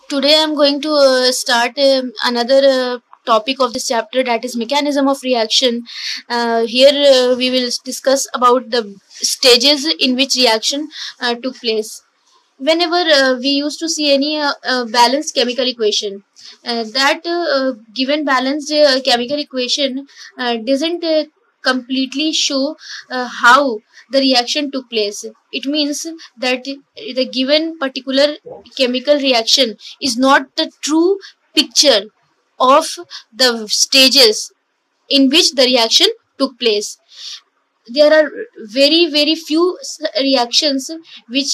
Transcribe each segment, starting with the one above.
Today I'm going to start another topic of this chapter, that is mechanism of reaction. Here we will discuss about the stages in which reaction took place. Whenever we used to see any balanced chemical equation, that given balanced chemical equation doesn't completely show how the reaction took place. It means that the given particular chemical reaction is not the true picture of the stages in which the reaction took place. There are very few reactions which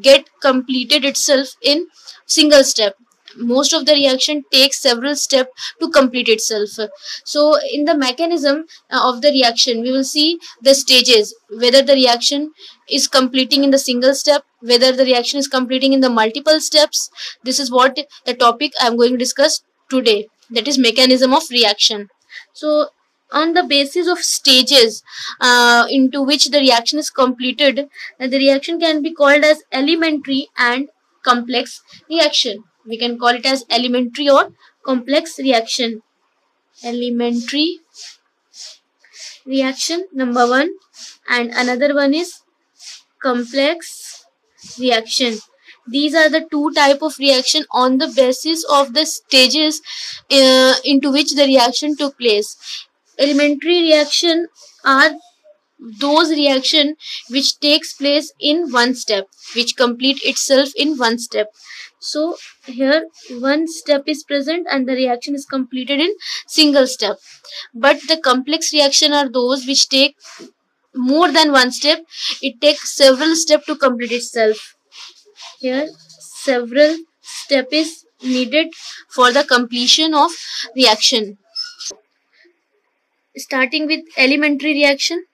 get completed itself in single step. Most of the reaction takes several steps to complete itself. So in the mechanism of the reaction, we will see the stages, whether the reaction is completing in the single step, whether the reaction is completing in the multiple steps. This is what the topic I am going to discuss today, that is mechanism of reaction. So on the basis of stages into which the reaction is completed, the reaction can be called as elementary and complex reaction. We can call it as elementary or complex reaction. Elementary reaction, number one, and another one is complex reaction. These are the two type of reaction on the basis of the stages into which the reaction took place. Elementary reaction are those reaction which takes place in one step, which complete itself in one step. So here one step is present and the reaction is completed in single step. But the complex reaction are those which take more than one step. It takes several steps to complete itself. Here several step is needed for the completion of reaction. Starting with elementary reaction.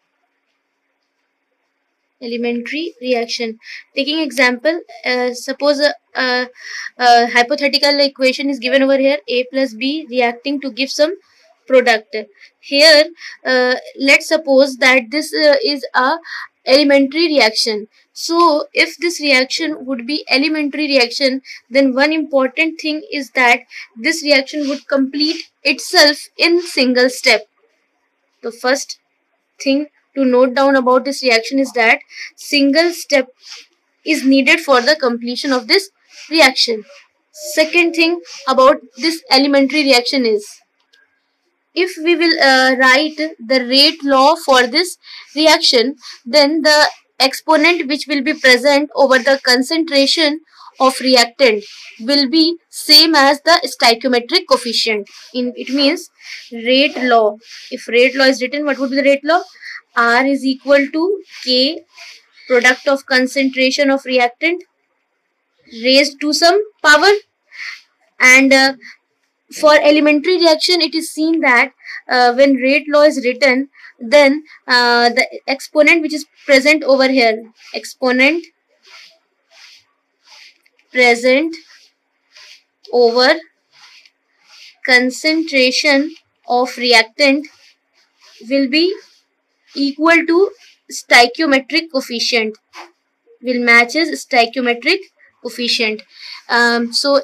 Elementary reaction. Taking example, suppose a hypothetical equation is given over here: a plus b reacting to give some product. Here, let's suppose that this is a elementary reaction. So, if this reaction would be elementary reaction, then one important thing is that this reaction would complete itself in single step. The first thing to note down about this reaction is that single step is needed for the completion of this reaction. Second thing about this elementary reaction is, if we will write the rate law for this reaction, then the exponent which will be present over the concentration of reactant will be same as the stoichiometric coefficient. It means rate law. If rate law is written, what would be the rate law? R is equal to K, product of concentration of reactant, raised to some power. And for elementary reaction, it is seen that when rate law is written, then the exponent which is present over here, exponent present over concentration of reactant will be equal to stoichiometric coefficient, will matches stoichiometric coefficient. So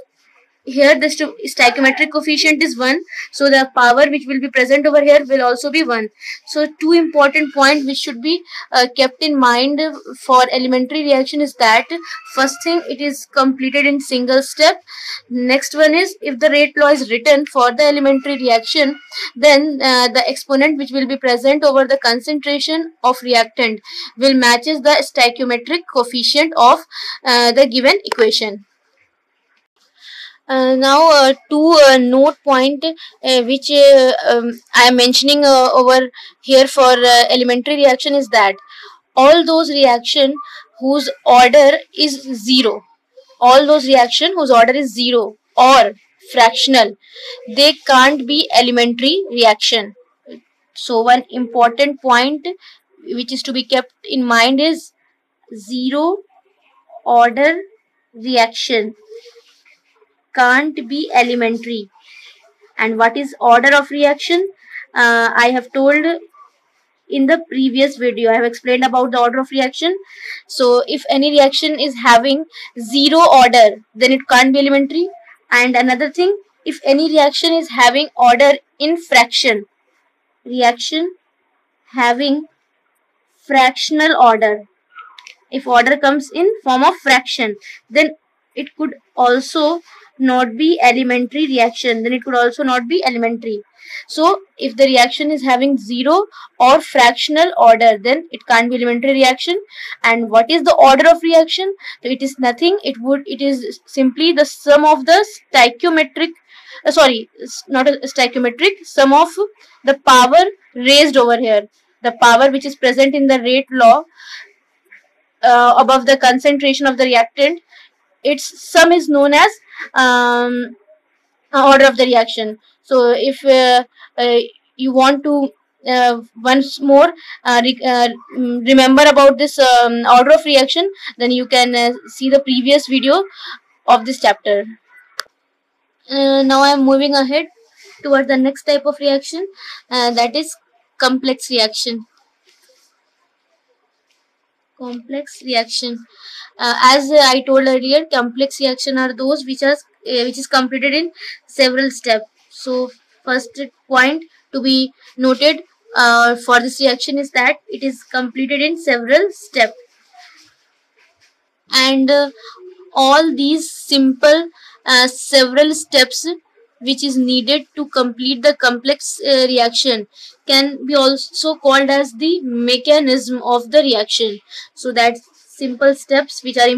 here the stoichiometric coefficient is 1, so the power which will be present over here will also be 1. So two important points which should be kept in mind for elementary reaction is that first thing, it is completed in single step. Next one is, if the rate law is written for the elementary reaction, then the exponent which will be present over the concentration of reactant will matches the stoichiometric coefficient of the given equation. Now two note point which I am mentioning over here for elementary reaction is that all those reaction whose order is 0, all those reaction whose order is 0 or fractional, they can't be elementary reaction. So one important point which is to be kept in mind is 0 order reaction can't be elementary. And what is order of reaction? I have told in the previous video. I have explained about the order of reaction. So if any reaction is having 0 order, then it can't be elementary. And another thing, if any reaction is having order in fraction, reaction having fractional order, if order comes in form of fraction, then it could also not be elementary reaction, then it could also not be elementary. So if the reaction is having zero or fractional order, then it can't be elementary reaction. And what is the order of reaction? So it is nothing, it is simply the sum of the stoichiometric not a stoichiometric, sum of the power raised over here, the power which is present in the rate law above the concentration of the reactant. Its sum is known as order of the reaction. So if you want to once more remember about this order of reaction, then you can see the previous video of this chapter. Now I am moving ahead towards the next type of reaction, that is complex reaction. Complex reaction, as I told earlier, complex reaction are those which is completed in several steps. So first point to be noted for this reaction is that it is completed in several steps. And all these simple several steps which is needed to complete the complex reaction can be also called as the mechanism of the reaction. So that simple steps which are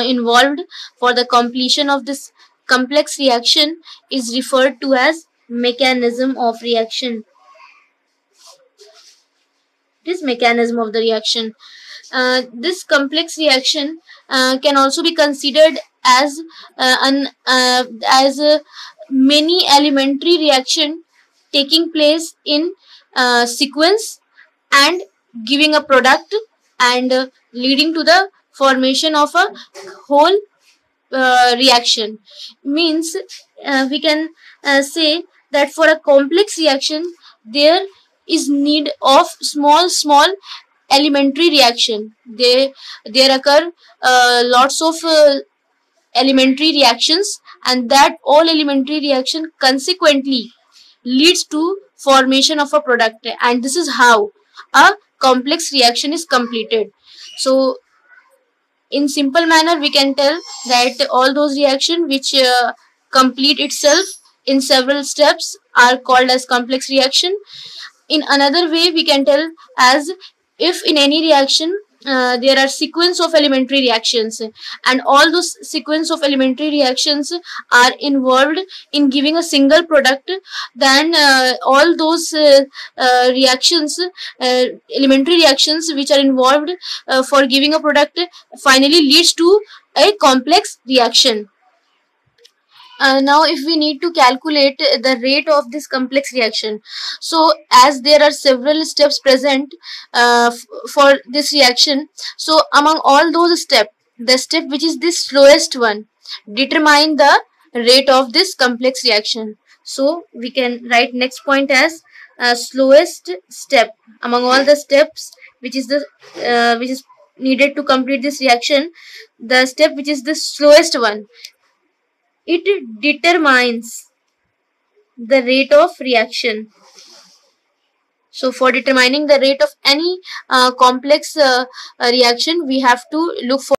involved for the completion of this complex reaction is referred to as mechanism of reaction. This mechanism of the reaction. This complex reaction can also be considered as a many elementary reaction taking place in sequence and giving a product and leading to the formation of a whole reaction. Means we can say that for a complex reaction there is need of small elementary reaction. There occur lots of elementary reactions, and that all elementary reaction consequently leads to formation of a product, and this is how a complex reaction is completed. So in simple manner we can tell that all those reactions which complete itself in several steps are called as complex reaction. In another way we can tell as, if in any reaction there are sequence of elementary reactions, and all those sequence of elementary reactions are involved in giving a single product, then all those reactions, elementary reactions which are involved for giving a product finally leads to a complex reaction. Now if we need to calculate the rate of this complex reaction, so as there are several steps present for this reaction, so among all those steps, the step which is the slowest one determine the rate of this complex reaction. So we can write next point as slowest step among all the steps which is needed to complete this reaction. The step which is the slowest one, it determines the rate of reaction. So for determining the rate of any complex reaction, we have to look for